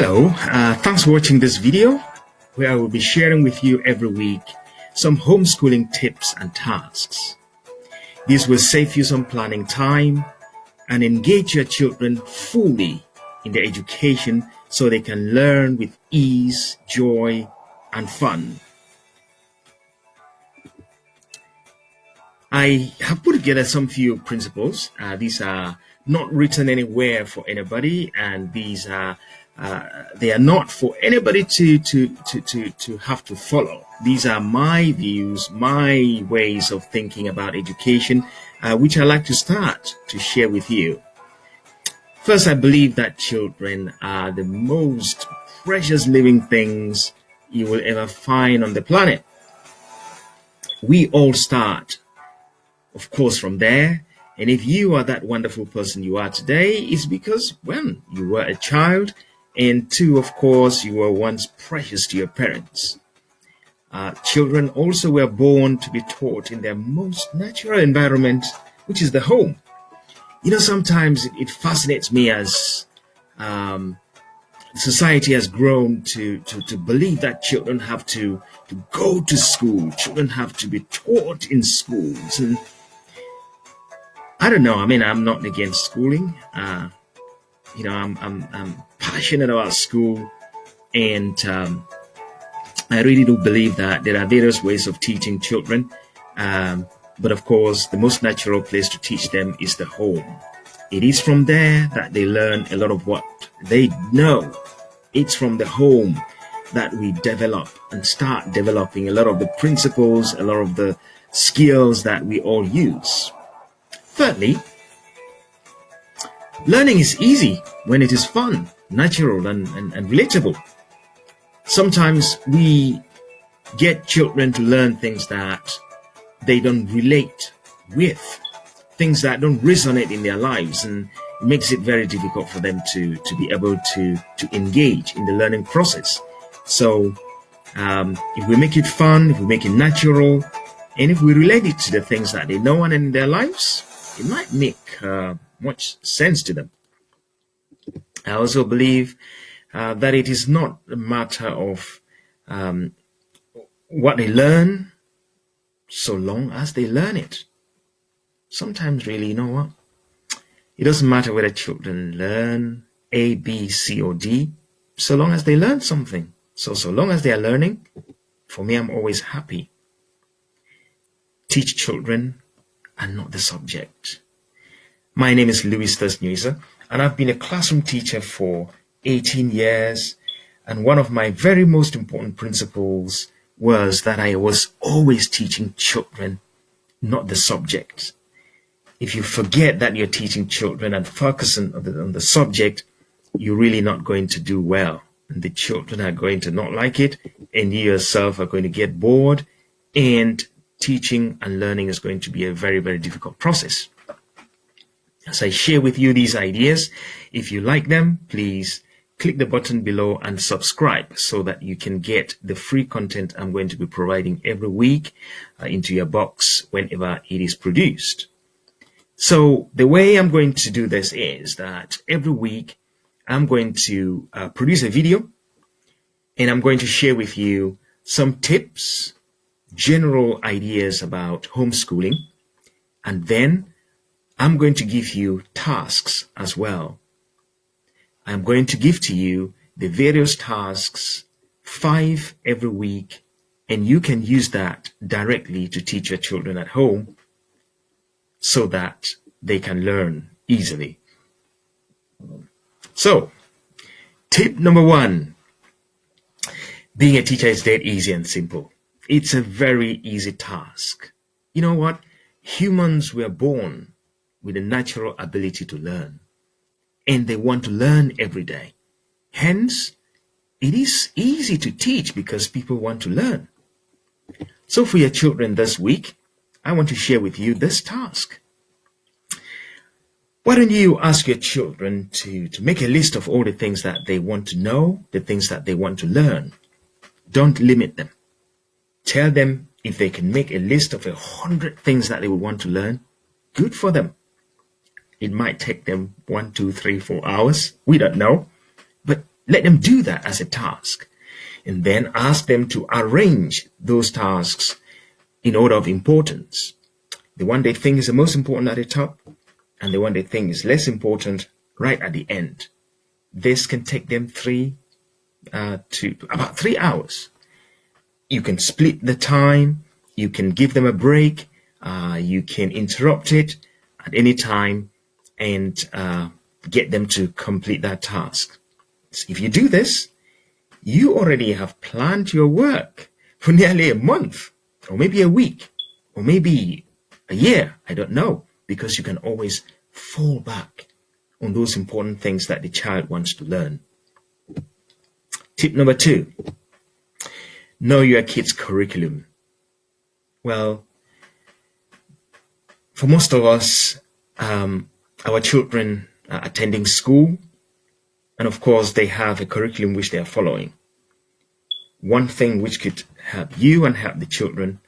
Hello, thanks for watching this video where I will be sharing with you every week some homeschooling tips and tasks. This will save you some planning time and engage your children fully in their education so they can learn with ease, joy, and fun. I have put together some few principles. These are not written anywhere for anybody, and these are they are not for anybody to have to follow. These are my views, my ways of thinking about education, which I like to start to share with you. First, I believe that children are the most precious living things you will ever find on the planet. We all start, of course, from there. And if you are that wonderful person you are today, it's because, well, you were a child, and two, of course, you were once precious to your parents. Children also were born to be taught in their most natural environment, which is the home. You know, sometimes it fascinates me as society has grown to believe that children have to go to school, children have to be taught in schools. And I don't know, I mean, I'm not against schooling. You know, I'm passionate about school, and I really do believe that there are various ways of teaching children. But of course, the most natural place to teach them is the home. It is from there that they learn a lot of what they know. It's from the home that we develop and start developing a lot of the principles, a lot of the skills that we all use. Thirdly, learning is easy when it is fun, natural, and relatable. Sometimes we get children to learn things that they don't relate with, things that don't resonate in their lives, and it makes it very difficult for them to be able to engage in the learning process. So if we make it fun, if we make it natural, and if we relate it to the things that they know and in their lives, it might make much sense to them. I also believe that it is not a matter of what they learn, so long as they learn it. Sometimes really, you know what? It doesn't matter whether children learn A, B, C, or D, so long as they learn something. So long as they are learning, for me, I'm always happy. Teach children and not the subject. My name is Louis Thursnuysa, and I've been a classroom teacher for 18 years. And one of my very most important principles was that I was always teaching children, not the subject. If you forget that you're teaching children and focusing on the subject, you're really not going to do well. And the children are going to not like it, and you yourself are going to get bored, and teaching and learning is going to be a very, very difficult process. As I share with you these ideas, if you like them, please click the button below and subscribe so that you can get the free content I'm going to be providing every week into your box whenever it is produced. So the way I'm going to do this is that every week I'm going to produce a video, and I'm going to share with you some tips, general ideas about homeschooling, and then I'm going to give you tasks as well. I'm going to give to you the various tasks, 5 every week, and you can use that directly to teach your children at home so that they can learn easily. So, tip number 1, being a teacher is dead easy and simple. It's a very easy task. You know what? Humans were born with a natural ability to learn, and they want to learn every day. Hence, it is easy to teach because people want to learn. So for your children this week, I want to share with you this task. Why don't you ask your children to make a list of all the things that they want to know, the things that they want to learn. Don't limit them. Tell them if they can make a list of 100 things that they would want to learn, good for them. It might take them 1, 2, 3, 4 hours. We don't know. But Let them do that as a task, and then ask them to arrange those tasks in order of importance. The one they think is the most important at the top, and the one they think is less important right at the end. This can take them to about 3 hours. You can split the time, you can give them a break, you can interrupt it at any time and get them to complete that task. So if you do this, you already have planned your work for nearly a month, or maybe a week, or maybe a year, I don't know, because you can always fall back on those important things that the child wants to learn. Tip number 2, know your kid's curriculum. Well, for most of us, our children are attending school, and of course they have a curriculum which they are following. One thing which could help you and help the children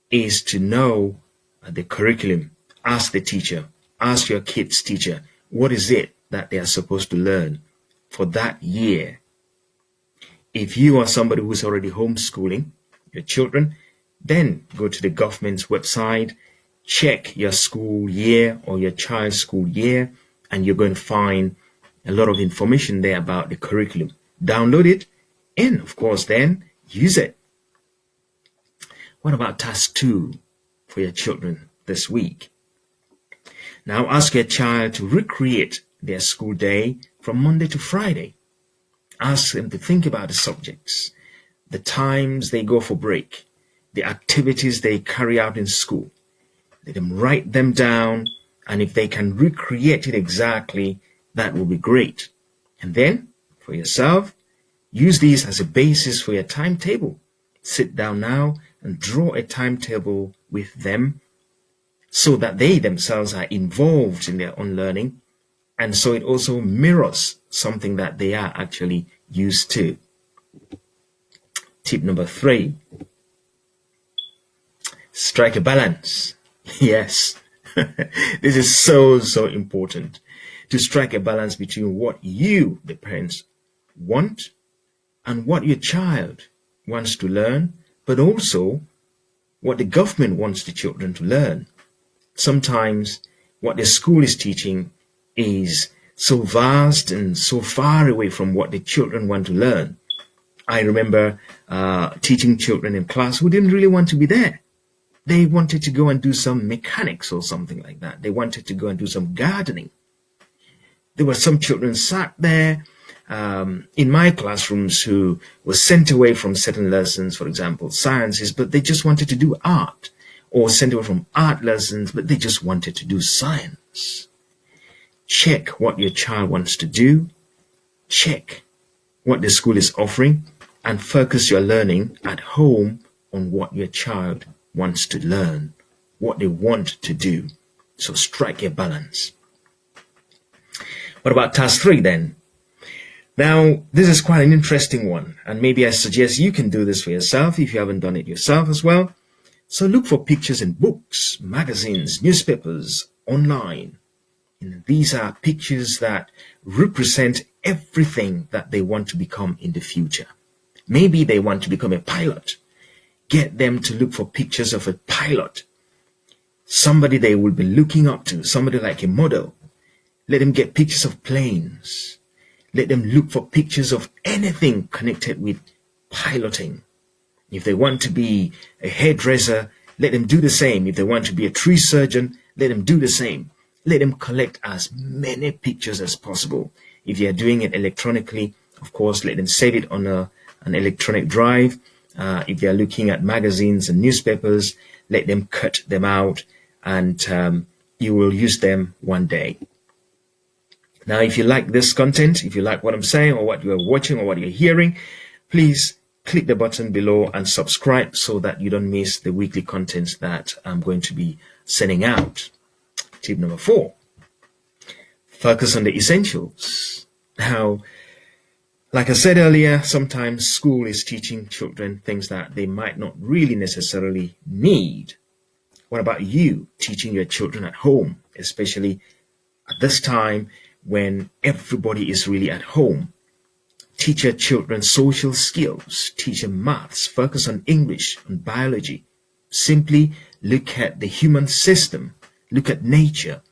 is to know the curriculum. Ask the teacher, ask your kid's teacher, what is it that they are supposed to learn for that year? If you are somebody who's already homeschooling your children, then go to the government's website, check your school year or your child's school year, and you're going to find a lot of information there about the curriculum. Download it, and of course then use it. What about task 2 for your children this week? Now ask your child to recreate their school day from Monday to Friday. Ask them to think about the subjects, the times they go for break, the activities they carry out in school. Let them write them down, and if they can recreate it exactly, that will be great. And then, for yourself, use these as a basis for your timetable. Sit down now and draw a timetable with them so that they themselves are involved in their own learning, and so it also mirrors something that they are actually used to. Tip number 3, strike a balance. Yes, this is so important, to strike a balance between what you, the parents, want and what your child wants to learn, but also what the government wants the children to learn. Sometimes what the school is teaching is so vast and so far away from what the children want to learn. I remember teaching children in class who didn't really want to be there. They wanted to go and do some mechanics or something like that. They wanted to go and do some gardening. There were some children sat there in my classrooms who were sent away from certain lessons, for example, sciences, but they just wanted to do art, or sent away from art lessons, but they just wanted to do science. Check what your child wants to do. Check what the school is offering, and focus your learning at home on what your child wants to learn, what they want to do. So strike a balance. What about task 3 then? Now, this is quite an interesting one, and maybe I suggest you can do this for yourself if you haven't done it yourself as well. So look for pictures in books, magazines, newspapers, online. And these are pictures that represent everything that they want to become in the future. Maybe they want to become a pilot. Get them to look for pictures of a pilot, somebody they will be looking up to, somebody like a model. Let them get pictures of planes. Let them look for pictures of anything connected with piloting. If they want to be a hairdresser, let them do the same. If they want to be a tree surgeon, let them do the same. Let them collect as many pictures as possible. If they are doing it electronically, of course, let them save it on an electronic drive. If they are looking at magazines and newspapers, let them cut them out, and you will use them one day. Now, if you like this content, if you like what I'm saying or what you are watching or what you're hearing, please click the button below and subscribe so that you don't miss the weekly content that I'm going to be sending out. Tip number 4, focus on the essentials. Now, like I said earlier, sometimes school is teaching children things that they might not really necessarily need. What about you teaching your children at home, especially at this time when everybody is really at home? Teach your children social skills, teach them maths, focus on English and biology. Simply look at the human system, look at nature,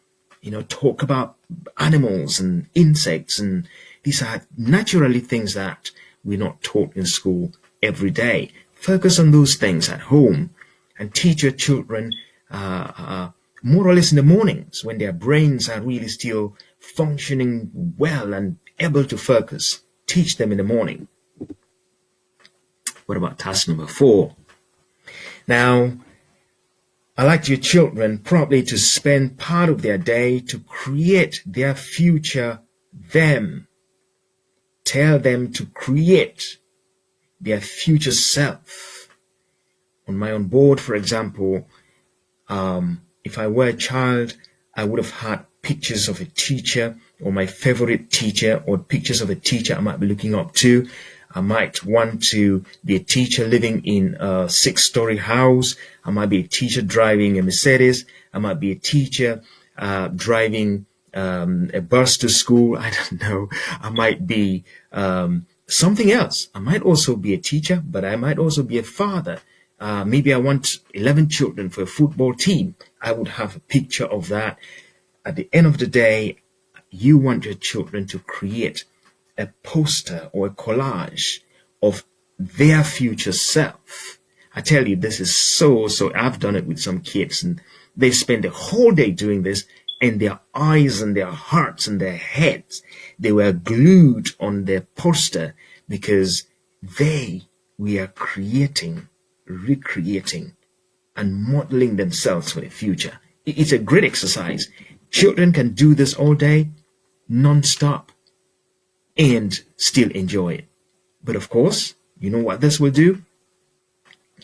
talk about animals and insects. And these are naturally things that we're not taught in school every day. Focus on those things at home and teach your children more or less in the mornings when their brains are really still functioning well and able to focus. Teach them in the morning. What about task number 4? Now, I like your children probably to spend part of their day to create their future them. Tell them to create their future self. On my own board, for example, if I were a child, I would have had pictures of a teacher or my favorite teacher, or pictures of a teacher I might be looking up to. I might want to be a teacher living in a 6-story house. I might be a teacher driving a Mercedes. I might be a teacher driving a bus to school. I don't know. I might be something else. I might also be a teacher, but I might also be a father. Maybe I want 11 children for a football team. I would have a picture of that. At the end of the day, you want your children to create a poster or a collage of their future self. I tell you, this is so, I've done it with some kids, and they spend the whole day doing this, and their eyes and their hearts and their heads, they were glued on their poster because they were creating, recreating, and modeling themselves for the future. It's a great exercise. Children can do this all day, non-stop, and still enjoy it. But of course, you know what this will do?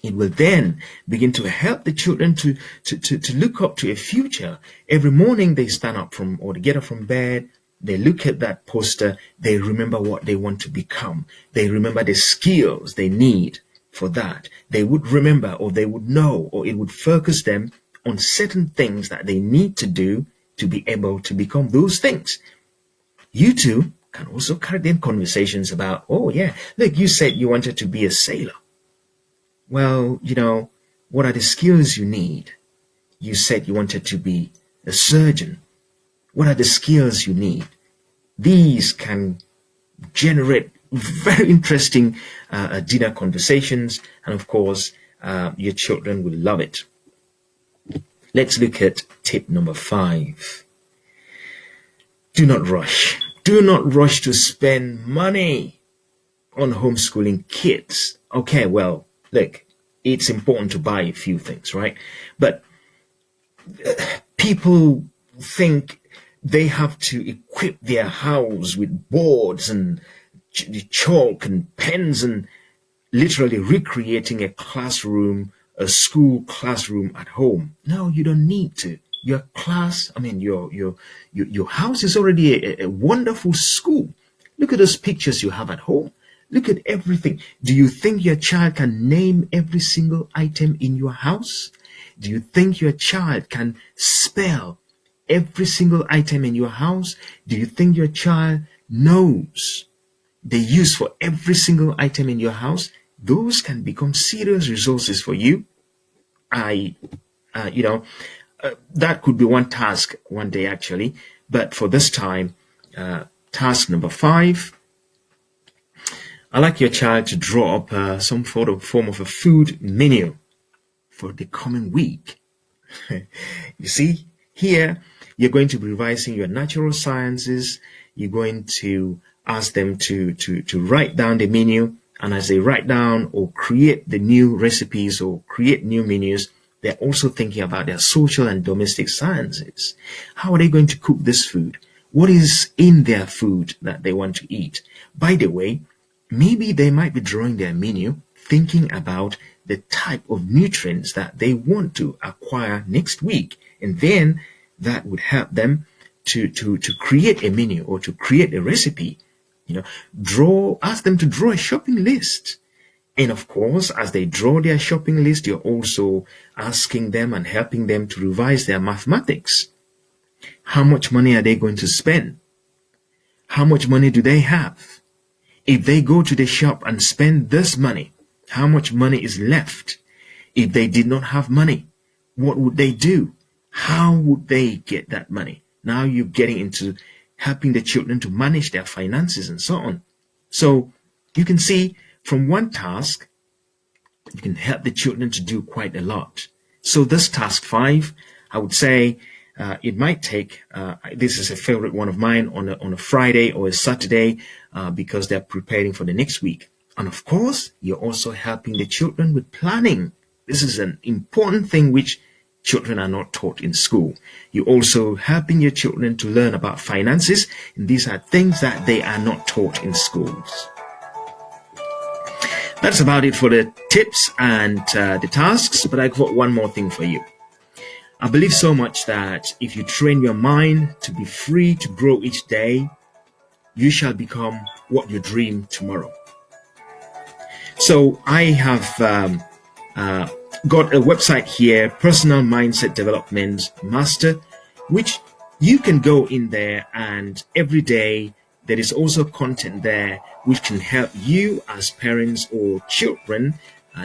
It will then begin to help the children to look up to a future. Every morning they stand up or they get up from bed, they look at that poster, they remember what they want to become. They remember the skills they need for that. They would remember, or they would know, or it would focus them on certain things that they need to do to be able to become those things. You too can also carry in conversations about, oh yeah, look, you said you wanted to be a sailor. Well, what are the skills you need? You said you wanted to be a surgeon. What are the skills you need? These can generate very interesting dinner conversations, and of course, your children will love it. Let's look at tip number 5. Do not rush. Do not rush to spend money on homeschooling kids. Okay, well, look, it's important to buy a few things, right? But people think they have to equip their house with boards and chalk and pens and literally recreating a classroom, a school classroom at home. No, you don't need to. Your class, your house is already a wonderful school. Look at those pictures you have at home. Look at everything. Do you think your child can name every single item in your house? Do you think your child can spell every single item in your house? Do you think your child knows the use for every single item in your house? Those can become serious resources for you. That could be one task one day actually. But for this time, task number 5, I'd like your child to draw up some form of a food menu for the coming week. You see, here you're going to be revising your natural sciences. You're going to ask them to write down the menu, and as they write down or create the new recipes or create new menus, they're also thinking about their social and domestic sciences. How are they going to cook this food? What is in their food that they want to eat? By the way, maybe they might be drawing their menu, thinking about the type of nutrients that they want to acquire next week. And then that would help them to create a menu or to create a recipe. Ask them to draw a shopping list. And of course, as they draw their shopping list, you're also asking them and helping them to revise their mathematics. How much money are they going to spend? How much money do they have? If they go to the shop and spend this money, how much money is left? If they did not have money, what would they do? How would they get that money? Now you're getting into helping the children to manage their finances and so on. So you can see from one task, you can help the children to do quite a lot. So this task 5, I would say it might take, this is a favorite one of mine, on a Friday or a Saturday, because they're preparing for the next week. And of course, you're also helping the children with planning. This is an important thing which children are not taught in school. You're also helping your children to learn about finances, and these are things that they are not taught in schools. That's about it for the tips and the tasks, but I've got one more thing for you. I believe so much that if you train your mind to be free to grow each day, you shall become what you dream tomorrow. So I have got a website here, Personal Mindset Development Master, which you can go in there, and every day there is also content there which can help you as parents or children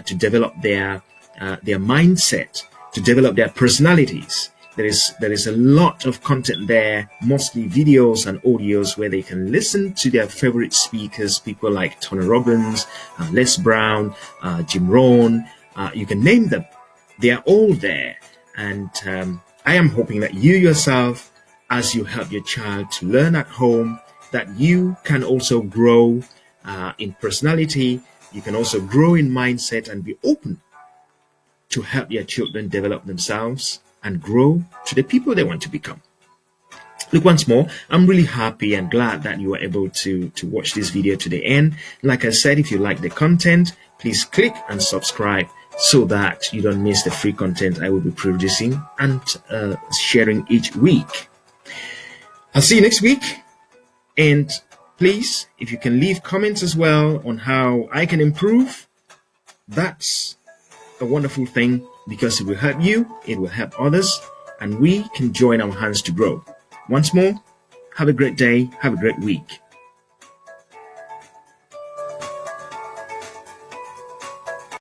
to develop their mindset, to develop their personalities. There is a lot of content there, mostly videos and audios where they can listen to their favorite speakers, people like Tony Robbins, Les Brown, Jim Rohn, you can name them. They are all there. And I am hoping that you yourself, as you help your child to learn at home, that you can also grow in personality. You can also grow in mindset and be open to help your children develop themselves and grow to the people they want to become. Look, once more, I'm really happy and glad that you were able to watch this video to the end. Like I said, if you like the content, please click and subscribe so that you don't miss the free content I will be producing and sharing each week. I'll see you next week. And please, if you can leave comments as well on how I can improve, that's a wonderful thing, because it will help you, it will help others, and we can join our hands to grow. Once more, have a great day, have a great week.